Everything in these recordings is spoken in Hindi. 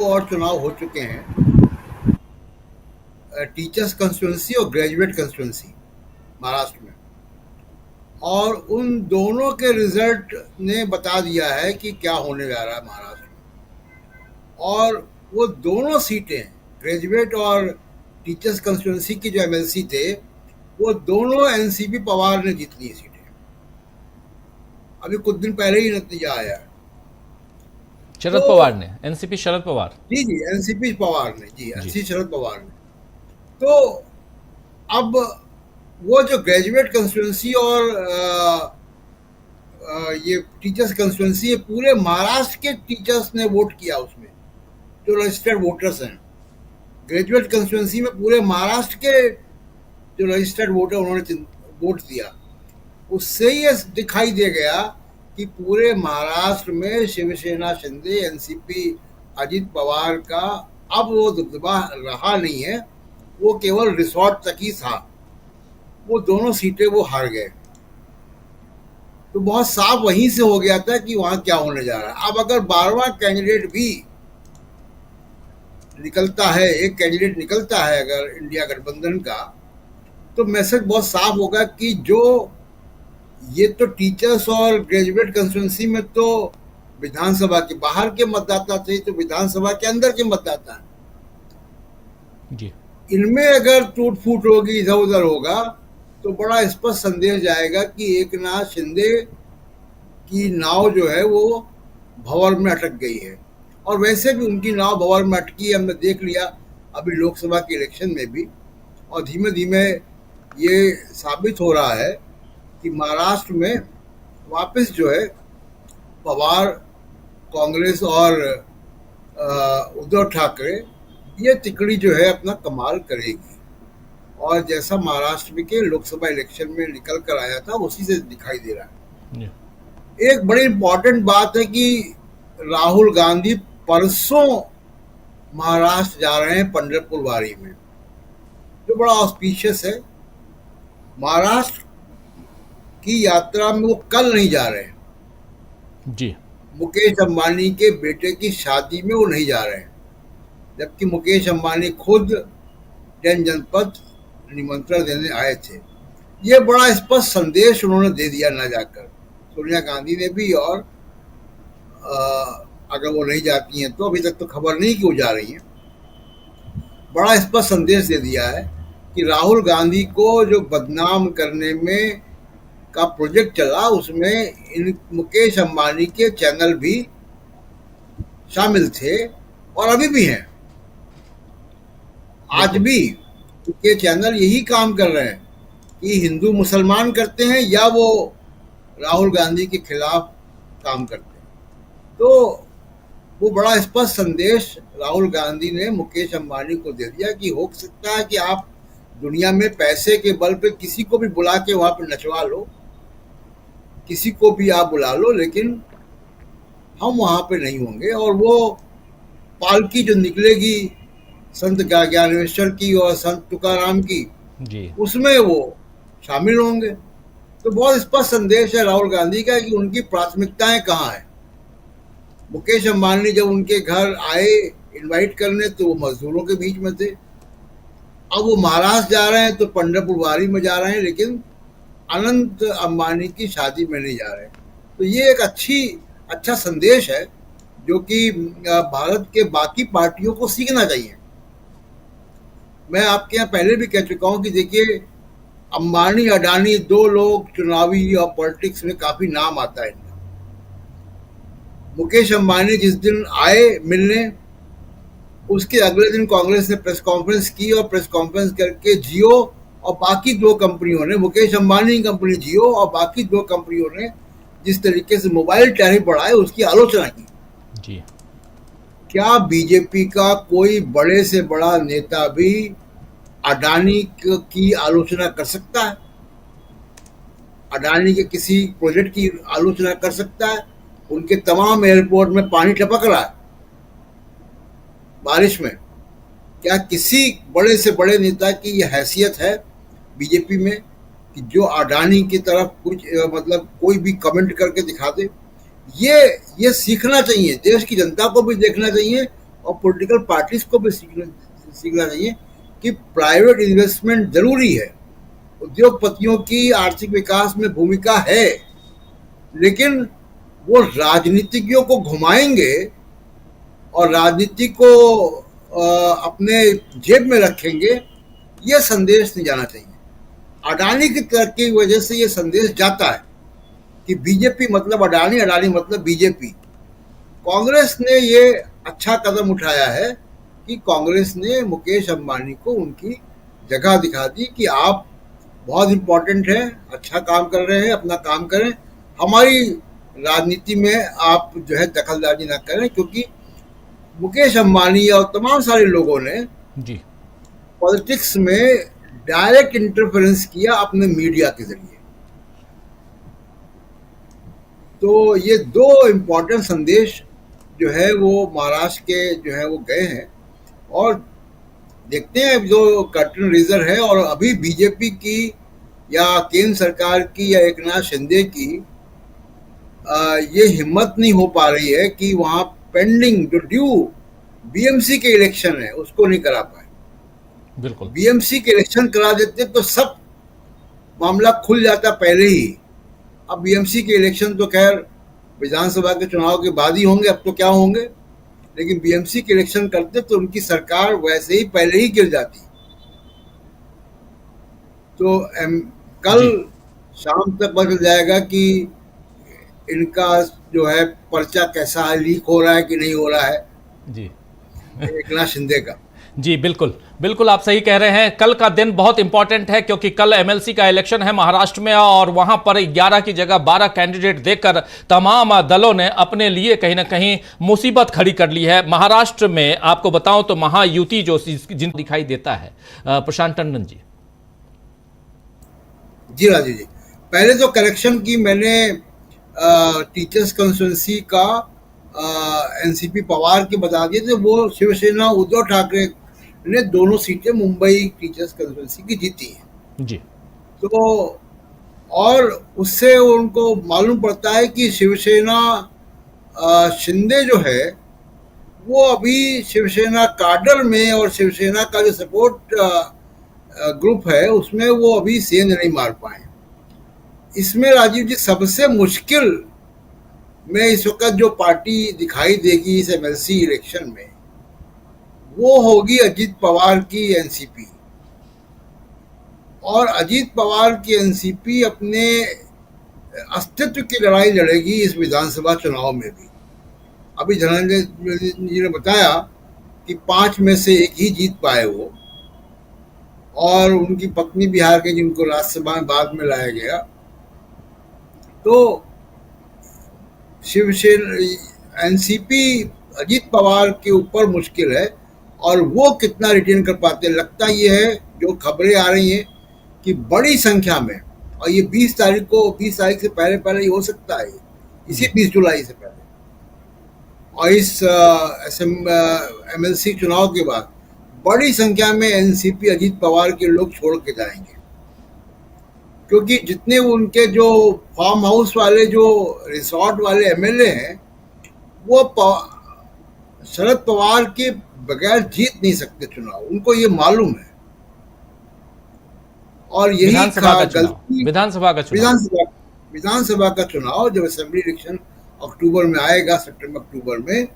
और चुनाव हो चुके हैं, टीचर्स कंस्टिट्यूंसी और ग्रेजुएट कंस्टिट्यूंसी महाराष्ट्र में, और उन दोनों के रिजल्ट ने बता दिया है कि क्या होने जा रहा है महाराष्ट्र में। और वो दोनों सीटें, ग्रेजुएट और टीचर्स कंस्टिट्यूंसी की जो एमएलसी थे, वो दोनों एनसीपी पवार ने जीत ली सीटें। अभी कुछ दिन पहले ही नतीजा आया। शरद तो पवार ने, एनसीपी शरद पवार। जी जी, एनसीपी पवार ने, जी जी। एनसी शरद पवार ने। तो अब वो जो ग्रेजुएट कंस्टिट्यूंसी और ये टीचर्स कंस्टिट्यूंसी है, पूरे महाराष्ट्र के टीचर्स ने वोट किया उसमें, जो रजिस्टर्ड वोटर्स हैं। ग्रेजुएट कंस्टिट्यूंसी में पूरे महाराष्ट्र के जो रजिस्टर्ड वोटर, उन्होंने वोट दिया। उससे ये दिखाई दे गया कि पूरे महाराष्ट्र में शिवसेना शिंदे, एनसीपी अजित पवार का अब वो दबदबा रहा नहीं है, वो केवल रिसोर्ट तक ही था। वो दोनों सीटें वो हार गए। तो बहुत साफ वहीं से हो गया था कि वहां क्या होने जा रहा है। अब अगर 12वां कैंडिडेट भी निकलता है, एक कैंडिडेट निकलता है अगर इंडिया गठबंधन का, तो मैसेज बहुत साफ होगा कि जो ये तो टीचर्स और ग्रेजुएट कंस्टिट्यूंसी में तो विधानसभा के बाहर के मतदाता थे, तो विधानसभा के अंदर के मतदाता हैं। जी। इनमें अगर टूट फूट होगी, इधर उधर होगा, तो बड़ा स्पष्ट संदेश जाएगा कि एक नाथ शिंदे की नाव जो है वो भंवर में अटक गई है। और वैसे भी उनकी नाव भंवर में अटकी है, हमने देख लिया अभी लोकसभा के इलेक्शन में भी। और धीमे धीमे ये साबित हो रहा है कि महाराष्ट्र में वापस जो है पवार, कांग्रेस और उद्धव ठाकरे, ये तिकड़ी जो है अपना कमाल करेगी। और जैसा महाराष्ट्र के लोकसभा इलेक्शन में निकल कर आया था, उसी से दिखाई दे रहा है। जी। एक बड़ी इंपॉर्टेंट बात है कि राहुल गांधी परसों महाराष्ट्र जा रहे हैं, पंढरपुर वारी में, जो बड़ा ऑस्पिशियस है। महाराष्ट्र की यात्रा में वो कल नहीं जा रहे हैं। जी। मुकेश अंबानी के बेटे की शादी में वो नहीं जा रहे हैं, जबकि मुकेश अंबानी खुद 10 जनपद निमंत्रण देने आए थे। ये बड़ा स्पष्ट संदेश उन्होंने दे दिया ना जाकर, सोनिया गांधी ने भी। और अगर वो नहीं जाती हैं तो, अभी तक तो खबर नहीं कि वो जा रही हैं, बड़ा स्पष्ट संदेश दे दिया है कि राहुल गांधी को जो बदनाम करने में का प्रोजेक्ट चला, उसमें इन मुकेश अंबानी के चैनल भी शामिल थे और अभी भी हैं। आज भी उनके चैनल यही काम कर रहे हैं कि हिंदू मुसलमान करते हैं या वो राहुल गांधी के खिलाफ काम करते हैं। तो वो बड़ा स्पष्ट संदेश राहुल गांधी ने मुकेश अंबानी को दे दिया कि हो सकता है कि आप दुनिया में पैसे के बल पे किसी को भी बुला के वहां पे नचवा लो, किसी को भी आप बुला लो, लेकिन हम वहां पे नहीं होंगे। और वो पालकी जो निकलेगी संत ज्ञानेश्वर की और संत तुकाराम की, जी। उसमें वो शामिल होंगे। तो बहुत स्पष्ट संदेश है राहुल गांधी का कि उनकी प्राथमिकताएं कहाँ हैं। मुकेश अंबानी जब उनके घर आए इनवाइट करने, तो वो मजदूरों के बीच में थे। अब वो महाराष्ट्र जा रहे हैं तो पंढरपुर वारी में जा रहे हैं, लेकिन अनंत अंबानी की शादी में नहीं जा रहे हैं। तो ये एक अच्छा संदेश है जो कि भारत के बाकी पार्टियों को सीखना चाहिए। मैं आपके यहाँ पहले भी कह चुका हूँ कि देखिए, अंबानी अडानी दो लोग चुनावी और पॉलिटिक्स में काफी नाम आता है इनका। मुकेश अंबानी जिस दिन आए मिलने, उसके अगले दिन कांग्रेस ने प्रेस कॉन्फ्रेंस की, और प्रेस कॉन्फ्रेंस करके जियो और बाकी दो कंपनियों ने, मुकेश अंबानी की कंपनी जियो और बाकी दो कंपनियों ने जिस तरीके से मोबाइल टैरिफ बढ़ाए, उसकी आलोचना की। जी। क्या बीजेपी का कोई बड़े से बड़ा नेता भी अडानी की आलोचना कर सकता है? अडानी के किसी प्रोजेक्ट की आलोचना कर सकता है? उनके तमाम एयरपोर्ट में पानी टपक रहा है बारिश में। क्या किसी बड़े से बड़े नेता की यह हैसियत है बीजेपी में कि जो अडानी की तरफ कुछ मतलब कोई भी कमेंट करके दिखा दे? ये ये सीखना चाहिए, देश की जनता को भी देखना चाहिए और पॉलिटिकल पार्टीज को भी सीखना चाहिए कि प्राइवेट इन्वेस्टमेंट जरूरी है, उद्योगपतियों की आर्थिक विकास में भूमिका है, लेकिन वो राजनीतिज्ञों को घुमाएंगे और राजनीति को अपने जेब में रखेंगे, ये संदेश नहीं जाना चाहिए। अडानी की तरक्की की वजह से ये संदेश जाता है कि बीजेपी मतलब अडानी, अडानी मतलब बीजेपी। कांग्रेस ने ये अच्छा कदम उठाया है कि कांग्रेस ने मुकेश अंबानी को उनकी जगह दिखा दी कि आप बहुत इंपॉर्टेंट हैं, अच्छा काम कर रहे हैं, अपना काम करें, हमारी राजनीति में आप जो है दखलंदाजी ना करें, क्योंकि मुकेश अंबानी और तमाम सारे लोगों ने जी पॉलिटिक्स में डायरेक्ट इंटरफेरेंस किया अपने मीडिया के जरिए। तो ये दो इम्पोर्टेंट संदेश जो है वो महाराष्ट्र के जो है वो गए हैं, और देखते हैं जो कर्टन रेजर है। और अभी बीजेपी की या केंद्र सरकार की या एकनाथ शिंदे की ये हिम्मत नहीं हो पा रही है कि वहाँ पेंडिंग जो ड्यू बीएमसी के इलेक्शन है उसको नहीं करा पाए। बिल्कुल। बीएमसी के इलेक्शन करा देते तो सब मामला खुल जाता पहले ही। अब बीएमसी के इलेक्शन तो खैर विधानसभा के चुनाव के बाद ही होंगे, अब तो क्या होंगे, लेकिन बीएमसी के इलेक्शन करते तो उनकी सरकार वैसे ही पहले ही गिर जाती। तो कल शाम तक पता चल जाएगा कि इनका जो है पर्चा कैसा है, लीक हो रहा है कि नहीं हो रहा है जी एकनाथ शिंदे का। जी बिल्कुल बिल्कुल, आप सही कह रहे हैं। कल का दिन बहुत इंपॉर्टेंट है क्योंकि कल एमएलसी का इलेक्शन है महाराष्ट्र में, और वहां पर 11 की जगह 12 कैंडिडेट देकर तमाम दलों ने अपने लिए कहीं ना कहीं मुसीबत खड़ी कर ली है। महाराष्ट्र में आपको बताऊं तो महायुति जो जिन दिखाई देता है। प्रशांत टंडन जी। जी राजू जी, पहले तो करेक्शन की मैंने टीचर्स कंस्टिट्यूंसी का एनसीपी पवार के बता दिए थे। वो शिवसेना उद्धव ठाकरे ने दोनों सीटें मुंबई टीचर्स कंस्टिट्यूंसी की जीती हैं। जी तो और उससे उनको मालूम पड़ता है कि शिवसेना शिंदे जो है वो अभी शिवसेना काडर में और शिवसेना का जो सपोर्ट ग्रुप है उसमें वो अभी सेंध नहीं मार पाए। इसमें राजीव जी सबसे मुश्किल में इस वक्त जो पार्टी दिखाई देगी इस एमएलसी इलेक्शन में वो होगी अजीत पवार की एनसीपी। और अजीत पवार की एनसीपी अपने अस्तित्व की लड़ाई लड़ेगी इस विधानसभा चुनाव में भी। अभी धनंजय जी ने बताया कि 5 में से 1 ही जीत पाए वो, और उनकी पत्नी बिहार के जिनको राज्यसभा में बाद में लाया गया। तो शिवसेना एनसीपी अजीत पवार के ऊपर मुश्किल है, और वो कितना रिटेन कर पाते हैं। लगता ये है, जो खबरें आ रही हैं कि बड़ी संख्या में, और ये 20 तारीख से पहले पहले ही हो सकता है, इसी 20 जुलाई से पहले, और इस एमएलसी चुनाव के बाद बड़ी संख्या में एनसीपी अजीत पवार के लोग छोड़ के जाएंगे, क्योंकि जितने उनके जो फार्म हाउस वाले जो रिसोर्ट वाले एमएलए हैं वो शरद पवार के बगैर जीत नहीं सकते चुनाव, उनको ये मालूम है। और यही गलती विधानसभा का चुनाव जब असेंबली इलेक्शन अक्टूबर में आएगा, सितंबर अक्टूबर में,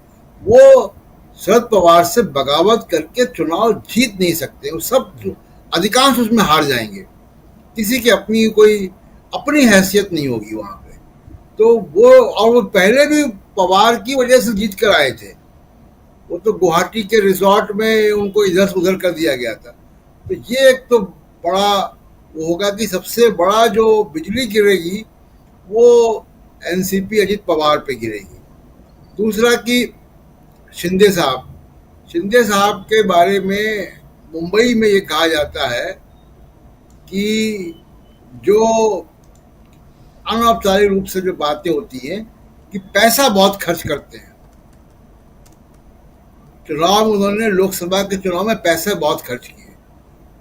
वो शरद पवार से बगावत करके चुनाव जीत नहीं सकते। वो सब अधिकांश उसमें हार जाएंगे, किसी की अपनी कोई अपनी हैसियत नहीं होगी वहां पे। तो वो पहले भी पवार की वजह से जीत कर आए थे। वो तो गुवाहाटी के रिजॉर्ट में उनको इधर से उधर कर दिया गया था। तो ये एक तो बड़ा वो होगा कि सबसे बड़ा जो बिजली गिरेगी वो एनसीपी अजीत पवार पे गिरेगी। दूसरा कि शिंदे साहब के बारे में मुंबई में ये कहा जाता है कि जो अनौपचारिक रूप से जो बातें होती हैं कि पैसा बहुत खर्च करते हैं। चुनाव उन्होंने लोकसभा के चुनाव में पैसे बहुत खर्च किए,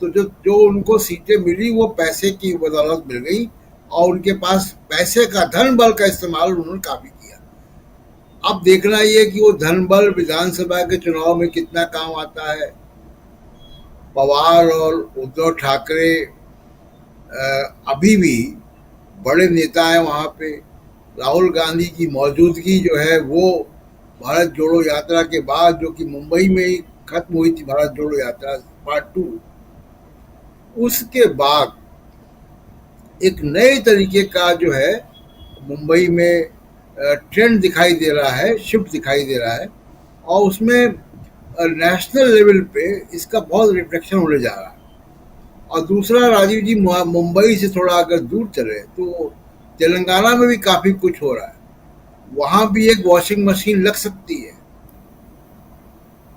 तो जो उनको सीटें मिली वो पैसे की बदौलत मिल गई, और उनके पास पैसे का धन बल का इस्तेमाल उन्होंने काफी किया। अब देखना ये कि वो धनबल विधानसभा के चुनाव में कितना काम आता है। पवार और उद्धव ठाकरे अभी भी बड़े नेता हैं वहाँ पे। राहुल गांधी की मौजूदगी जो है वो भारत जोड़ो यात्रा के बाद, जो कि मुंबई में ही खत्म हुई थी, भारत जोड़ो यात्रा पार्ट 2, उसके बाद एक नए तरीके का जो है मुंबई में ट्रेंड दिखाई दे रहा है, शिफ्ट दिखाई दे रहा है, और उसमें नेशनल लेवल पे इसका बहुत रिफ्लेक्शन होने जा रहा है। और दूसरा, राजीव जी, मुंबई से थोड़ा अगर दूर चले तो तेलंगाना में भी काफी कुछ हो रहा है। वहां भी एक वॉशिंग मशीन लग सकती है।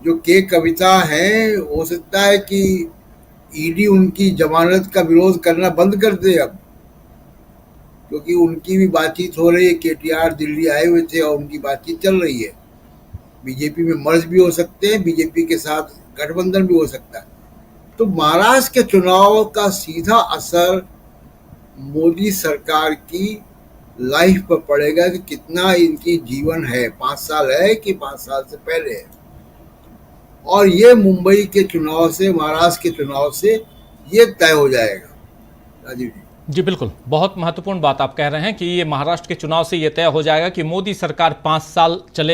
जो के कविता है, हो सकता है कि ईडी उनकी जमानत का विरोध करना बंद कर दे अब, क्योंकि उनकी भी बातचीत हो रही है। केटीआर दिल्ली आए हुए थे और उनकी बातचीत चल रही है। बीजेपी में मर्ज भी हो सकते हैं, बीजेपी के साथ गठबंधन भी हो सकता है। तो महाराष्ट्र के चुनाव का सीधा असर मोदी सरकार की लाइफ पर पड़ेगा कि कितना इनकी जीवन है, 5 साल है कि 5 साल से पहले है। और ये मुंबई के चुनाव से, महाराष्ट्र के चुनाव से ये तय हो जाएगा। राजीव जी। जी बिल्कुल, बहुत महत्वपूर्ण बात आप कह रहे हैं कि ये महाराष्ट्र के चुनाव से ये तय हो जाएगा कि मोदी सरकार 5 साल चलेगी